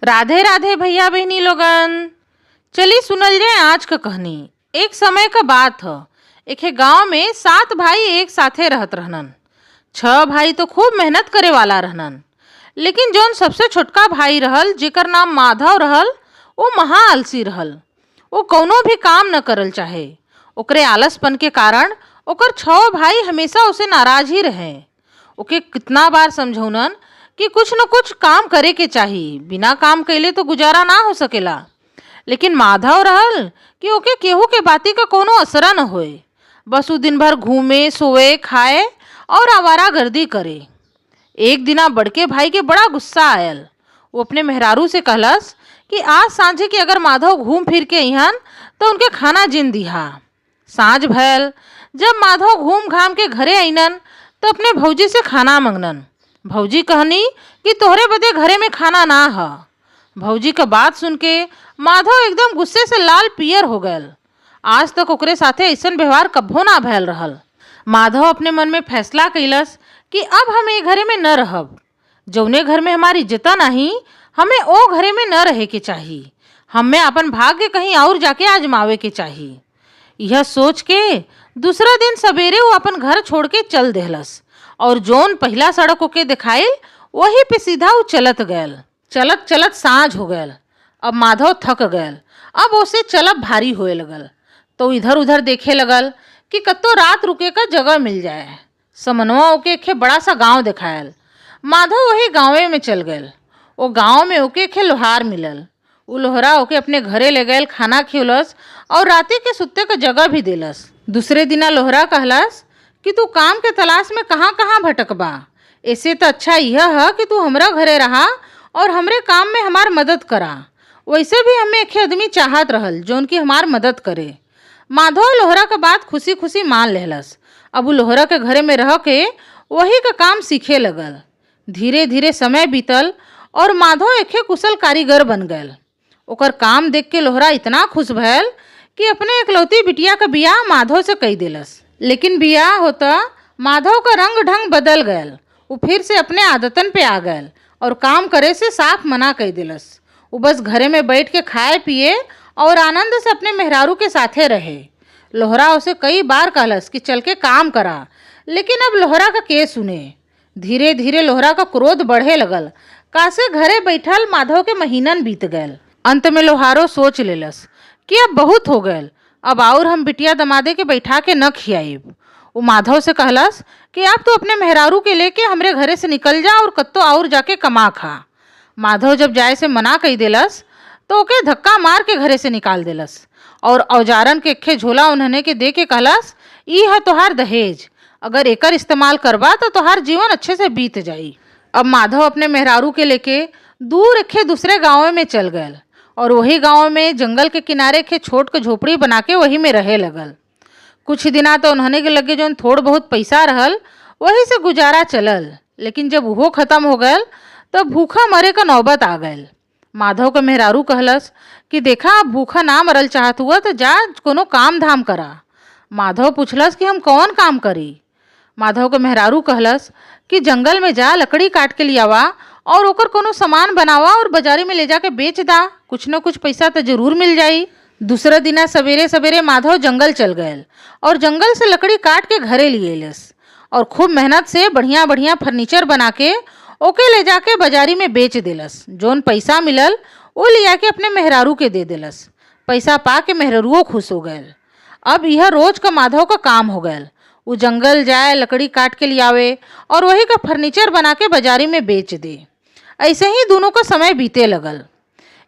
राधे राधे भैया बहनी लोगन। चली सुनल जाए आज का कहानी। एक समय का बात ह। एक गांव में 7 भाई एक साथे रहत रहनन। 6 भाई तो खूब मेहनत करे वाला रहनन, लेकिन जोन सबसे छोटका भाई रहल जेकर नाम माधव रहल, वो महा आलसी रहल। वो कौनो भी काम न करल चाहे। ओकरे आलसपन के कारण ओकर 6 भाई हमेशा उसे नाराज ही रहे। ओके कितना बार समझौनन कि कुछ न कुछ काम करे के चाही, बिना काम कैले तो गुजारा ना हो सकेला। लेकिन माधव रहल कि ओके केहू के बाती का कोनो असरा न होए। बस वो दिन भर घूमे, सोए, खाए और आवारागर्दी करे। एक दिना बड़के भाई के बड़ा गुस्सा आयल। वो अपने मेहरारू से कहलस कि आज सांझे के अगर माधव घूम फिर के अइहन तो उनके खाना जिन दिहा। सांझ भयल। जब माधव घूम घाम के घरे अइनन तो अपने भौजी से खाना मंगनन। भौजी कहनी कि तोहरे बदे घरे में खाना ना ह। भौजी का बात सुन के माधव एकदम गुस्से से लाल पियर हो गयल। आज तक ओकरे साथे ऐसन व्यवहार कब्बो ना भयल रहल। माधव अपने मन में फैसला कैलस कि अब हम ए घरे में न रहब। जौने घर में हमारी इज्जता नहीं, हमें ओ घरे में न रहे के चाही। हमें अपन भाग्य कहीं और जाके आजमावे के चाही। यह सोच के दूसरा दिन सवेरे वो अपन घर छोड़ के चल देहलस और जोन पहला सड़क ओके दिखाइल वही पे सीधा वो चलत गयल। चलत चलत सांझ हो गयल। अब माधव थक गयल। अब उसे चलब भारी होए लगल। तो इधर उधर देखे लगल कि कत्तो रात रुके का जगह मिल जाए। समनवा ओके एक बड़ा सा गांव दिखायल। माधव वही गांवे में चल गयल। वो गांव में ओके एक लोहार मिलल। वो लोहरा ओके अपने घरे ले गयल, खाना खिलस और राते के सुत्ते का जगह भी दिलस। दूसरे दिना लोहरा कहलस कि तू काम के तलाश में कहाँ कहाँ भटकबा। ऐसे तो अच्छा यह है कि तू हमरा घरे रहा और हमरे काम में हमार मदद करा। वैसे भी हमें एक आदमी चाहत रहल जोन की हमार मदद करे। माधव लोहरा का बात खुशी खुशी मान लेहलस। अब वो लोहरा के घरे में रह के वही का काम सीखे लगल। धीरे धीरे समय बीतल और माधव एक कुशल कारीगर बन गयल। ओकर काम देख के लोहरा इतना खुश भयल कि अपने एकलौती बिटिया का बियाह माधव से कई दिलस। लेकिन बियाह होता माधव का रंग ढंग बदल गयल। वो फिर से अपने आदतन पे आ गयल और काम करे से साफ मना कई दिलस। वो बस घरे में बैठ के खाए पिए और आनंद से अपने मेहरारू के साथे रहे। लोहरा उसे कई बार कहलस कि चल के काम करा, लेकिन अब लोहरा का के सुने। धीरे धीरे लोहरा का क्रोध बढ़े लगल। कासे घरे बैठल माधव के महीनन बीत गयल। अंत में लोहारो सोच लेलस कि अब बहुत हो गयल, अब और हम बिटिया दमादे के बैठा के न खियाइब। वो माधव से कहलस कि अब तो अपने मेहरारू के लेके हमरे घरे से निकल जा और कत्तो और जाके कमा खा। माधव जब जाए से मना कई देलस तो ओके धक्का मार के घरे से निकाल देलस और औजारन के एक झोला उन्हने के दे के कहलस, ई है तोहार दहेज, अगर एकर इस्तेमाल करबा तो तोहार जीवन अच्छे से बीत जाई। अब माधव अपने मेहरारू के लेके दूर एक दूसरे गाँव में चल गयल और वही गांव में जंगल के किनारे के छोट के झोपड़ी बना के वही में रहे लगल। कुछ दिना तो उन्होंने के लगे जो थोड़ बहुत पैसा रहल वही से गुजारा चलल। लेकिन जब वो खत्म हो गयल तो भूखा मरे का नौबत आ गयल। माधव का मेहरारू कहलस कि देखा अब भूखा ना मरल चाहत हुआ तो जा कोनो काम धाम करा। माधव पूछलस कि हम कौन काम करी। माधव का मेहरारू कहलस कि जंगल में जा, लकड़ी काट के लियावा और ओकर कोनो सामान बनावा और बाजारी में ले जाके बेच दा, कुछ न कुछ पैसा तो जरूर मिल जाई। दूसरा दिना सवेरे सवेरे माधव जंगल चल गयल और जंगल से लकड़ी काट के घरे लिए लेस और खूब मेहनत से बढ़िया बढ़िया फर्नीचर बना के ओके ले जाके बाजारी में बेच देलस। जोन पैसा मिलल वो लिया के अपने मेहरारू के दे देलस। पैसा पा के मेहरारूओ खुश हो गयल। अब यह रोज का माधव का काम हो गयल। वो जंगल जाए, लकड़ी काट के लियावे और वही का फर्नीचर बना के बाजारी में बेच दे। ऐसे ही दोनों का समय बीते लगल।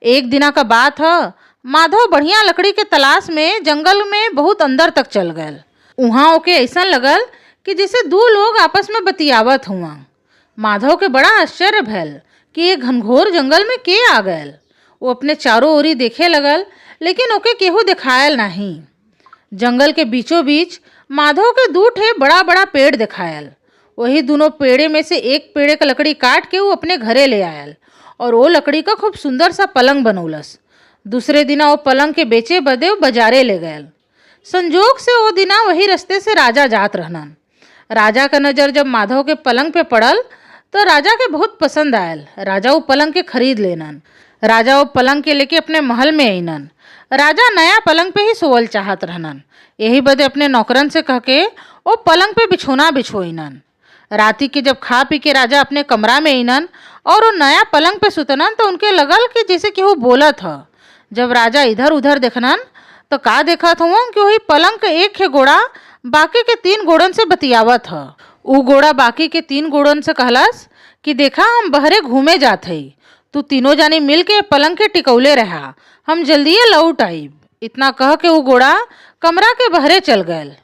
एक दिना का बात है, माधव बढ़िया लकड़ी के तलाश में जंगल में बहुत अंदर तक चल गयल। वहाँ ओके ऐसा लगल कि जैसे 2 लोग आपस में बतियावत हुआ। माधव के बड़ा आश्चर्य भयल कि ये घनघोर जंगल में के आ गयल। वो अपने चारों ओरी देखे लगल, लेकिन ओके केहू दिखायल नहीं। जंगल के बीचों बीच माधव के 2 ठे बड़ा बड़ा पेड़ दिखायल। वही दोनों पेड़े में से एक पेड़े का लकड़ी काट के वो अपने घरे ले आयल और वो लकड़ी का खूब सुंदर सा पलंग बनौलस। दूसरे दिना वो पलंग के बेचे बदे वो बाजारे ले गयल। संजोग से वो दिना वही रास्ते से राजा जात रहनन। राजा का नज़र जब माधव के पलंग पे पड़ल तो राजा के बहुत पसंद आयल। राजा वो पलंग के खरीद लेनन। राजा वो पलंग के लेके अपने महल में अइनन। राजा नया पलंग पे ही सोवल चाहत रहनन। यही बदे अपने नौकरन से कह के वो पलंग पे बिछोना बिछोइनन। राती के जब खा पी के राजा अपने कमरा में अइनन और वो नया पलंग पे सुतनन तो उनके लगल कि जैसे केहू बोलत ह। जब राजा इधर उधर देखनन तो का देखत हुआ कि वही पलंग के एक है गोड़ा बाकी के 3 गोड़न से बतियावत ह। ऊ गोड़ा बाकी के 3 गोड़न से कहलस कि देखा हम बहरे घूमे जात हई, तू तीनों जानी मिल के पलंग के टिकौले रहा, हम जल्दिए लौट आईब। इतना कह के ऊ गोड़ा कमरा के बहरे चल गयल।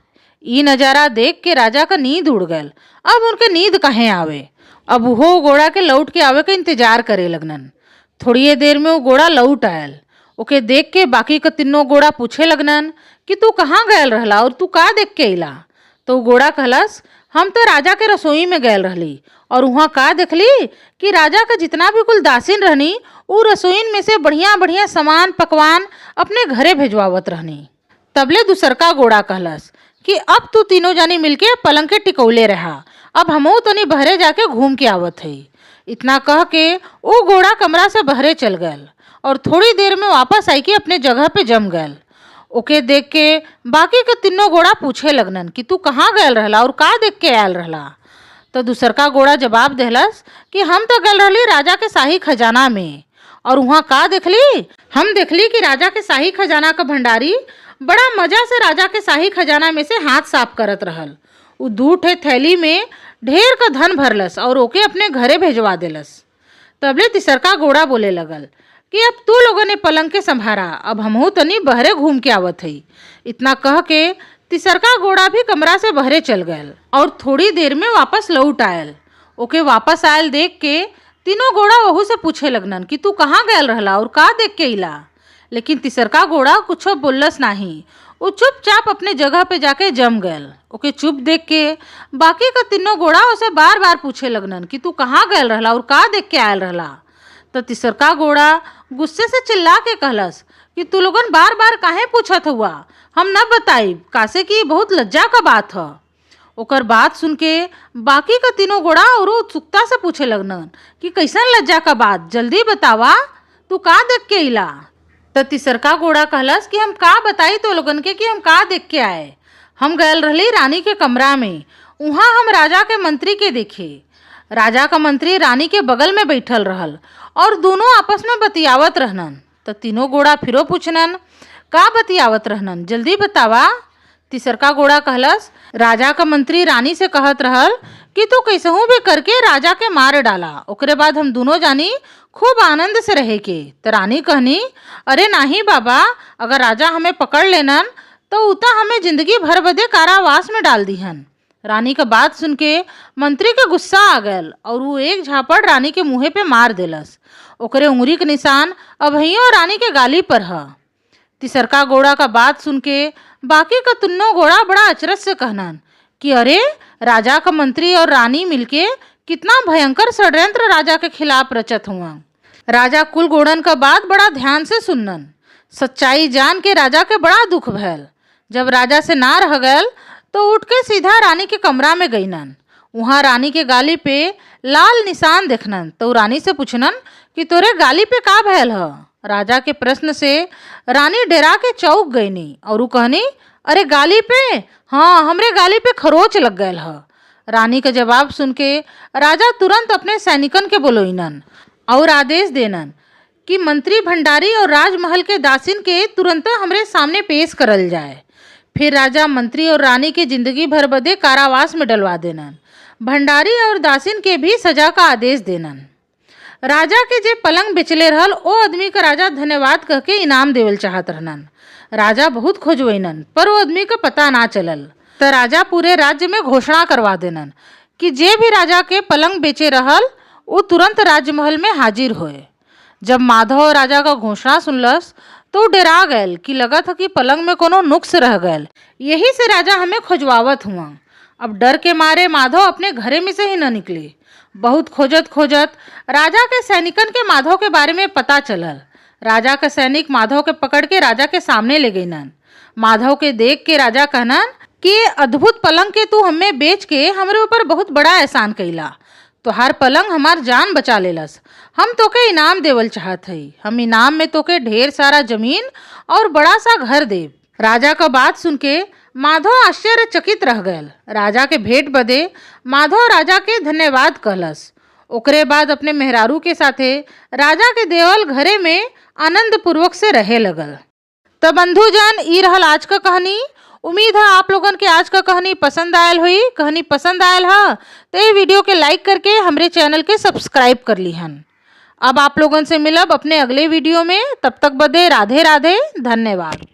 ई नजारा देख के राजा का नींद उड़ गयल। अब उनके नींद कहे आवे। अब वो घोड़ा के लौट के आवे के इंतजार करे लगनन। थोड़ी देर में वो घोड़ा लौट आयल। ओके देख के बाकी का 3 घोड़ा पूछे लगनन कि तू कहाँ गयल रहला और तू का देख के अइला। तो घोड़ा कहलस हम तो राजा के रसोई में गयल रहली और वहाँ का देखली कि राजा का जितना भी कुल दासिन रहनी उ रसोईन में से बढ़िया बढ़िया सामान पकवान अपने घरे भेजवावत रहनी। तबले दूसरका घोड़ा कहलस कि अब तू तीनों जानी मिलके पलंग के टिकौले रहा, अब हमहू तनी बहरे जाके घूम के आवत हई। इतना कह के वो घोड़ा कमरा से बहरे चल गयल और थोड़ी देर में वापस आई के अपने जगह पे जम गयल। ओके देख के बाकी के 3 घोड़ा पूछे लगनन कि तू कहाँ गयल रहला और का देख के आयल रहला। तो दूसरका घोड़ा जवाब देहलस कि हम तो गयल रहली राजा के शाही खजाना में और वहाँ का देखली, हम देखली कि राजा के शाही खजाना का भंडारी बड़ा मजा से राजा के शाही खजाना में से हाथ साफ करत रहल। उ 2 ठे थैली में ढेर का धन भरलस और ओके अपने घरे भेजवा देलस। तबले तीसरका घोड़ा बोले लगल कि अब तू लोगों ने पलंग के संभारा, अब हमहू तनी बहरे घूम के आवत हई। इतना कह के तीसरका घोड़ा भी कमरा से बहरे चल गयल और थोड़ी देर में वापस लौट आयल। ओके वापस आयल देख के 3 घोड़ा वहू से पूछे लगनन कि तू कहाँ गयल रहला और का देख के अइला। लेकिन तीसरका घोड़ा कुछ बोलस नाही, वो चुपचाप अपने जगह पे जाके जम गयल। ओके चुप देख के बाकी का 3 घोड़ा उसे बार बार पूछे लगनन कि तू कहाँ गयल रहला और का देख के आयल रहला। तो तीसरका घोड़ा गुस्से से चिल्ला के कहलस कि तू लोगन बार बार काहे पूछत हुआ, हम न बताइब, कासे की बहुत लज्जा का बात ह। ओकर बात सुन के बाकी का 3 घोड़ा और उत्सुकता से पूछे लगनन कि कैसन लज्जा का बात, जल्दी बतावा, तू का देख के अइला। तो तीसरका घोड़ा कहलस कि हम का बताई तो लोगन के कि हम का देख के आए। हम गयल रहली रानी के कमरा में, वहाँ हम राजा के मंत्री के देखे। राजा का मंत्री रानी के बगल में बैठल रहल और दोनों आपस में बतियावत रहनन। तो 3 घोड़ा फिरो पूछनन का बतियावत रहनन, जल्दी बतावा। तीसरका घोड़ा कहलस राजा का मंत्री रानी से कहत रहल कि तू कैसहू भी करके राजा के मार डाला, ओकरे बाद हम दोनों जानी खूब आनंद से रहे के। तो रानी कहनी अरे नहीं बाबा, अगर राजा हमें पकड़ लेनन तो उता हमें जिंदगी भर बदे कारावास में डाल दीहन। रानी का बात सुन के मंत्री के गुस्सा आ गयल और वो एक झापड़ रानी के मुँहे पे मार देलस। ओकरे उंगली के निशान अभइयों रानी के गाली पर ह। तीसरका घोड़ा का बात सुन के बाकी का 3 घोड़ा बड़ा अचरज से कहनन कि अरे राजा का मंत्री और रानी मिलके कितना भयंकर षड्यंत्र राजा के खिलाफ रचत हुआ। राजा कुल घोड़न का बात बड़ा ध्यान से सुनन। सच्चाई जान के राजा के बड़ा दुख भयल। जब राजा से ना रह गयल तो उठ के सीधा रानी के कमरा में गईनन। वहाँ रानी के गाली पे लाल निशान देखनन तो रानी से पूछनन कि तोरे गाली पे का भयल ह। राजा के प्रश्न से रानी डरा के चौंक गईनी और उ कहनी अरे गाली पे, हाँ हमरे गाली पे खरोच लग गयल ह। रानी का जवाब सुन के राजा तुरंत अपने सैनिकन के बुलोइनन और आदेश देनन कि मंत्री भंडारी और राजमहल के दासिन के तुरंत हमरे सामने पेश करल जाए। फिर राजा मंत्री और रानी के जिंदगी भर बदे कारावास में डलवा देनन। भंडारी और दासिन के भी सजा का आदेश देनन। राजा के जे पलंग बेचले रहल ओ आदमी का राजा धन्यवाद कह के इनाम देवल चाहत रहनन। राजा बहुत खोजवैनन पर वो आदमी का पता ना चलल। तो राजा पूरे राज्य में घोषणा करवा देनन कि जे भी राजा के पलंग बेचे रहल वो तुरंत राजमहल में हाजिर होए। जब माधव राजा का घोषणा सुनलस तो डरा गयल कि लगत ह कि पलंग में कोनो नुक्स रह गयल, यही से राजा हमें खोजवावत हुआ। अब डर के मारे माधव अपने घरे में से ही न निकले। बहुत खोजत खोजत राजा के सैनिकन के माधव के बारे में पता चलल। राजा का सैनिक माधव के पकड़ के राजा के सामने ले गईनन। माधव के देख के राजा कहनन कि ये अद्भुत पलंग के तू हमें बेच के हमरे ऊपर बहुत बड़ा एहसान कइला, तोहार पलंग हमार जान बचा लेलस। हम तोके इनाम देवल चाहत हई। हम इनाम में तोके ढेर सारा जमीन और बड़ा सा घर देब। राजा का बात सुन के माधव आश्चर्यचकित रह गयल। राजा के भेंट बदे माधव राजा के धन्यवाद कहलस। ओकरे बाद अपने मेहरारू के साथे राजा के देवल घरे में आनंद पूर्वक से रहे लगल। तो बंधुजन, ई रहल आज का कहानी। उम्मीद है आप लोगन के आज का कहानी पसंद आयल हुई। कहानी पसंद आयल है तो ये वीडियो के लाइक करके हमरे चैनल के सब्सक्राइब कर लीहन। अब आप लोगन से मिलब अपने अगले वीडियो में। तब तक बदे राधे राधे, धन्यवाद।